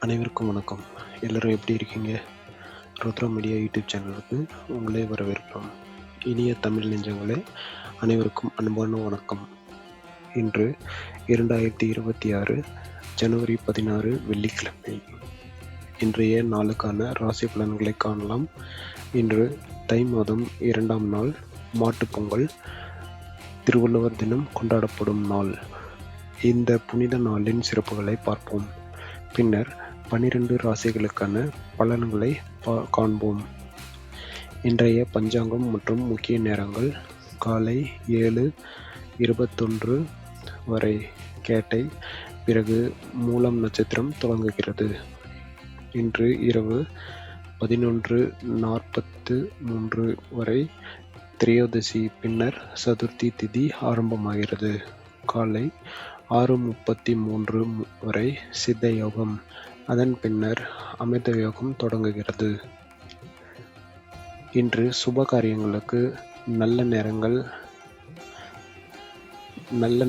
அனைவருக்கும் வணக்கம். எல்லோரும் எப்படி இருக்கீங்க? ருத்ரா மீடியா யூடியூப் சேனலுக்கு உங்களை வரவேற்கிறோம். இனிய தமிழ் நெஞ்சங்களே, அனைவருக்கும் அன்பான வணக்கம். இன்று 2026 ஜனவரி 16 வெள்ளிக்கிழமை. இன்றைய நாளுக்கான ராசி பலன்களை காணலாம். இன்று தை மாதம் 2ஆம் நாள், மாட்டுப்பொங்கல், திருவள்ளுவர் தினம் கொண்டாடப்படும் நாள். இந்த புனித நாளின் சிறப்புகளை பார்ப்போம். பின்னர் 12 ராசிகளுக்கான பலன்களை காண்போம். இன்றைய பஞ்சாங்கம் மற்றும் முக்கிய நேரங்கள்: காலை 7:21 வரை கேட்டை, பிறகு மூலம் நட்சத்திரம் தொடங்குகிறது. இன்று இரவு 11:43 வரை திரையோதசி, பின்னர் சதுர்த்தி திதி ஆரம்பமாகிறது. காலை 6:33 வரை சித்த யோகம், அதன் பின்னர் அமிர்த யோகம் தொடங்குகிறது. இன்று சுப காரியங்களுக்கு நல்ல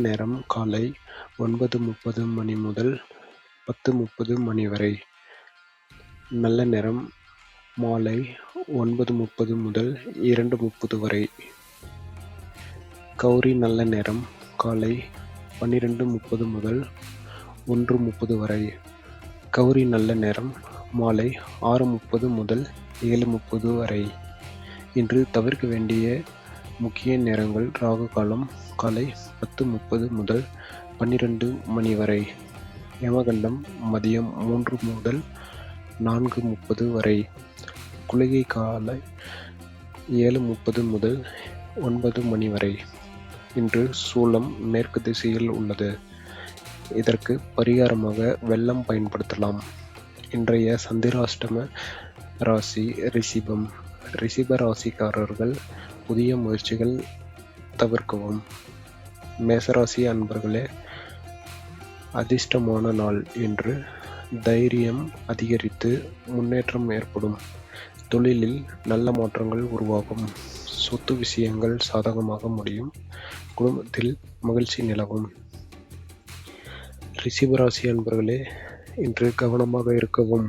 நேரம் காலை 9:30 மணி முதல் 10:30 மணி வரை. நல்ல நேரம் மாலை 9:30 முதல் 2:30 வரை. கௌரி நல்ல நேரம் காலை 12:30 முதல் 1:30 வரை. கௌரி நல்ல நேரம் மாலை 6:30 முதல் 7:30 வரை. இன்று தவிர்க்க வேண்டிய முக்கிய நேரங்கள்: ராகு காலம் காலை 10:30 முதல் 12 மணி வரை. யமகண்டம் மதியம் 3 முதல் 4:30 வரை. குளிகை காலை 7:30 முதல் 9 மணி வரை. இன்று சூலம் மேற்கு திசையில் உள்ளது. இதற்கு பரிகாரமாக வெல்லம் பயன்படுத்தலாம். இன்றைய சந்திராஷ்டம ராசி ரிஷிபம். ரிஷிப ராசிக்காரர்கள் புதிய முயற்சிகள் தவிர்க்கவும். மேசராசி அன்பர்களே, அதிர்ஷ்டமான நாள். இன்று தைரியம் அதிகரித்து முன்னேற்றம் ஏற்படும். தொழிலில் நல்ல மாற்றங்கள் உருவாகும். சொத்து விஷயங்கள் சாதகமாக முடியும். குடும்பத்தில் மகிழ்ச்சி நிலவும். ரிஷிபராசி அன்பர்களே, இன்று கவனமாக இருக்கவும்.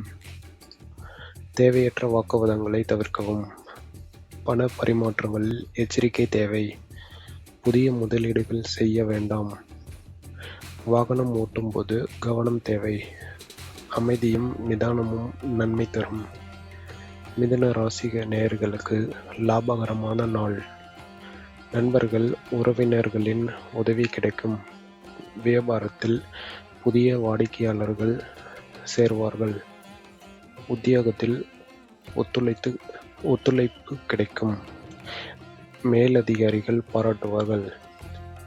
தேவையற்ற வாக்குவாதங்களை தவிர்க்கவும். பண பரிமாற்றங்களில் எச்சரிக்கை தேவை. புதிய முதலீடுகள் செய்ய வேண்டாம். வாகனம் ஓட்டும் போது கவனம் தேவை. அமைதியும் நிதானமும் நன்மை தரும். மிதுன ராசி நேயர்களுக்கு லாபகரமான நாள். நண்பர்கள், உறவினர்களின் உதவி கிடைக்கும். வியாபாரத்தில் புதிய வாடிக்கையாளர்கள் சேர்வார்கள். உத்தியோகத்தில் ஒத்துழைப்பு கிடைக்கும். மேலதிகாரிகள் பாராட்டுவார்கள்.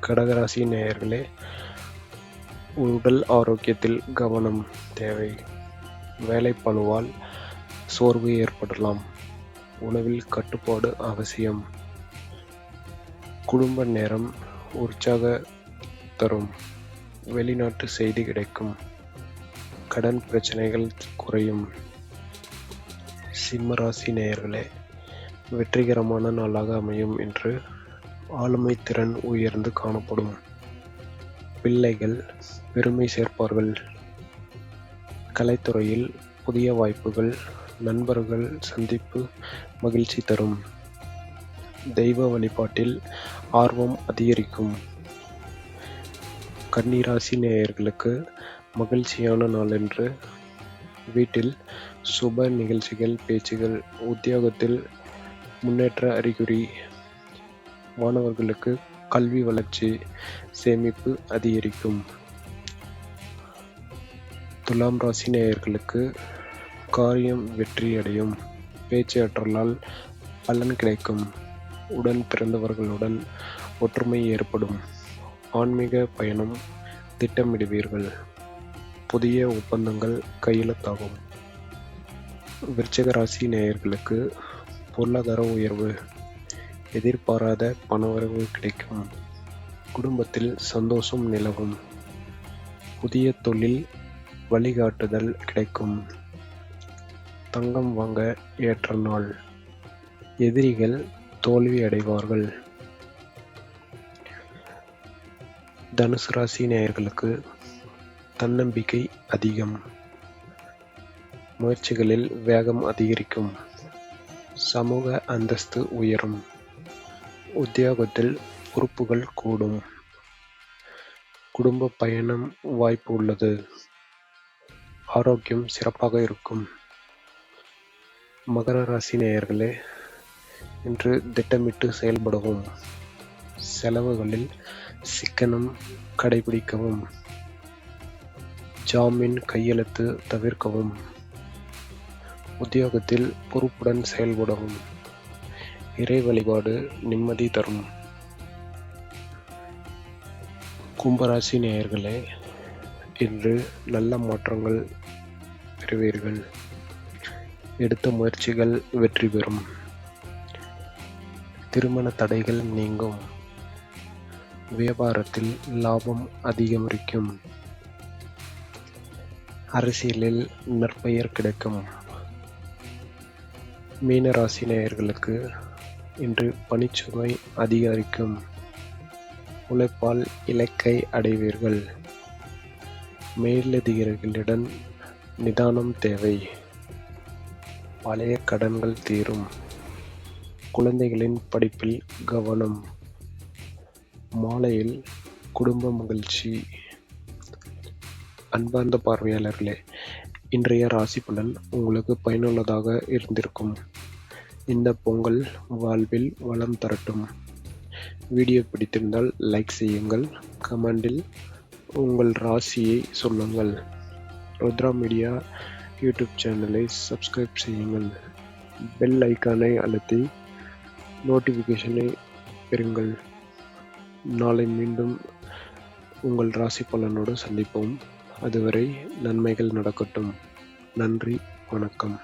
கடகராசி நேயர்களே, உடல் ஆரோக்கியத்தில் கவனம் தேவை. வேலைப்பளுவால் சோர்வு ஏற்படலாம். உணவில் கட்டுப்பாடு அவசியம். குடும்ப நேரம் உற்சாக தரும். வெளிநாட்டு செய்தி கிடைக்கும். கடன் பிரச்சனைகள் குறையும். சிம்மராசி நேயர்களே, வெற்றிகரமான நாளாக அமையும். என்று ஆளுமை திறன் உயர்ந்து காணப்படும். பிள்ளைகள் பெருமை சேர்ப்பார்கள். கலைத்துறையில் புதிய வாய்ப்புகள். நண்பர்கள் சந்திப்பு மகிழ்ச்சி தரும். தெய்வ வழிபாட்டில் ஆர்வம் அதிகரிக்கும். கன்னிராசி நேயர்களுக்கு மகிழ்ச்சியான நாள். என்று வீட்டில் சுப நிகழ்ச்சிகள், பேச்சுகள். உத்தியோகத்தில் முன்னேற்ற அறிகுறி. மாணவர்களுக்கு கல்வி வளர்ச்சி, சேமிப்பு அதிகரிக்கும். துலாம் ராசி நேயர்களுக்கு காரியம் வெற்றியடையும். பேச்சாற்றலால் பலன் கிடைக்கும். உடன் பிறந்தவர்களுடன் ஒற்றுமை ஏற்படும். ஆன்மீக பயணம் திட்டமிடுவீர்கள். புதிய ஒப்பந்தங்கள் கையெழுத்தாகும். விருச்சிக ராசி நேயர்களுக்கு பொருளாதார உயர்வு. எதிர்பாராத பணவரவு கிடைக்கும். குடும்பத்தில் சந்தோஷம் நிலவும். புதிய தொழில் வழிகாட்டுதல் கிடைக்கும். தங்கம் வாங்க ஏற்ற நாள். எதிரிகள் தோல்வி அடைவார்கள். தனுசு ராசி நேயர்களுக்கு தன்னம்பிக்கை அதிகம். முயற்சிகளில் வேகம் அதிகரிக்கும். சமூக அந்தஸ்து உயரும். உத்தியோகத்தில் பொறுப்புகள் கூடும். குடும்ப பயணம் வாய்ப்பு உள்ளது. ஆரோக்கியம் சிறப்பாக இருக்கும். மகர ராசி நேயர்களே, இன்று திட்டமிட்டு செயல்படவும். செலவுகளில் சிக்கனம் கடைபிடிக்கவும். ஜாமீன் கையெழுத்து தவிர்க்கவும். உத்தியோகத்தில் பொறுப்புடன் செயல்படவும். இறை வழிபாடு நிம்மதி தரும். கும்பராசி நேயர்களே, இன்று நல்ல மாற்றங்கள் பெறுவீர்கள். எடுத்த முயற்சிகள் வெற்றி பெறும். திருமண தடைகள் நீங்கும். வியாபாரத்தில் லாபம் அதிகரிக்கும். அரசியலில் நற்பெயர் கிடைக்கும். மீனராசி நேயர்களுக்கு இன்று பணிச்சுமை அதிகரிக்கும். உழைப்பால் இலக்கை அடைவீர்கள். மேலதிகாரிகளிடம் நிதானம் தேவை. பழைய கடன்கள் தீரும். குழந்தைகளின் படிப்பில் கவனம். மாலையில் குடும்ப மகிழ்ச்சி. அன்பார்ந்த பார்வையாளர்களே, இன்றைய ராசி பலன் உங்களுக்கு பயனுள்ளதாக இருந்திருக்கும். இந்த பொங்கல் வாழ்வில் வளம் தரட்டும். வீடியோ பிடித்திருந்தால் லைக் செய்யுங்கள். கமெண்டில் உங்கள் ராசியை சொல்லுங்கள். ருத்ரா மீடியா யூடியூப் சேனலை சப்ஸ்கிரைப் செய்யுங்கள். பெல் ஐக்கானை அழுத்தி நோட்டிஃபிகேஷனை பெறுங்கள். நாளை மீண்டும் உங்கள் ராசி பலனோடு சந்திப்போம். அதுவரை நன்மைகள் நடக்கட்டும். நன்றி, வணக்கம்.